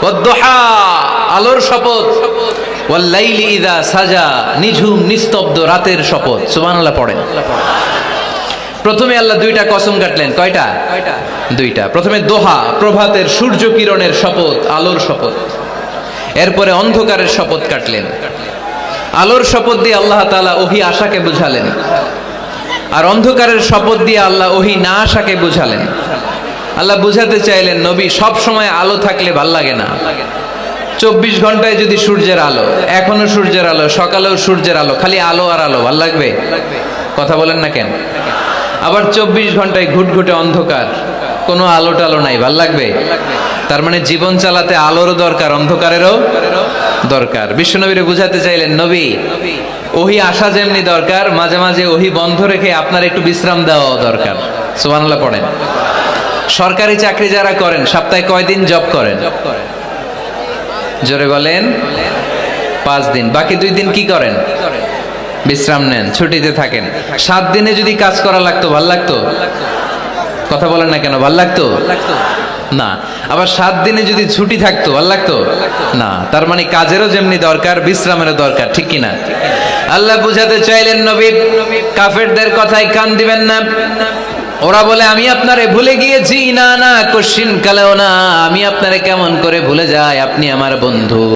ওয়াদ-দুহা, আলোর শপথ, ওয়াল-লাইলি ইযা সাজা, নিঝুম নিস্তব্ধ রাতের শপথ। সুবহানাল্লাহ পড়েন। প্রথমে আল্লাহ দুইটা কসম কাটলেন। কয়টা? দুইটা। প্রথমে দোহা, প্রভাতের সূর্য কিরণের শপথ, আলোর শপথ। এরপরে অন্ধকারের শপথ কাটলেন। আলোর শপথ দিয়ে আল্লাহ তাআলা ওহী আশাকে বুঝালেন, আর অন্ধকারের শপথ দিয়ে আল্লাহ ওহী না আশাকে বুঝালেন। আল্লাহ বুঝাতে চাইলেন, নবী সব সময় আলো থাকলে ভাল লাগে না। 24 ঘন্টায় যদি সূর্যের আলো, এখনো সূর্যের আলো, সকালেও সূর্যের আলো, খালি আলো আর আলো, ভাল লাগবে? কথা বলেন না কেন? আবার 24 ঘন্টায় ঘুটঘুটে অন্ধকার, কোনো আলো টালো নাই, ভাল লাগবে? তার মানে জীবন চালাতে আলোরও দরকার, অন্ধকারেরও দরকার। বিশ্বনবীরে বুঝাতে চাইলেন, নবী ওহী আসা যেমনি দরকার, মাঝে মাঝে ওহী বন্ধ রেখে আপনার একটু বিশ্রাম দেওয়া দরকার। সুবহানাল্লাহ পড়েন। সরকারি চাকরি যারা করেন, সপ্তাহে কয়দিন জব করেন? জোরে বলেন। 5 দিন। বাকি 2 দিন কি করেন? বিশ্রাম নেন, ছুটিতে থাকেন। 7 দিনে যদি কাজ করা লাগতো, ভাল লাগতো? কথা বলেন না কেন? ভাল লাগতো না। আবার 7 দিনে যদি ছুটি থাকতো, ভাল লাগতো না। তার মানে কাজেরও যেমনি দরকার, বিশ্রামেরও দরকার, ঠিক কিনা? আল্লাহ বুঝাতে চাইলেন, নবী কাফেরদের কথায় কান দিবেন না। ওরা বলে আমি আপনারে ভুলে গিয়েছি। না না, কশিন কালেও না। আমি আপনারে কেমন করে ভুলে যাই? আপনি আমার বন্ধু।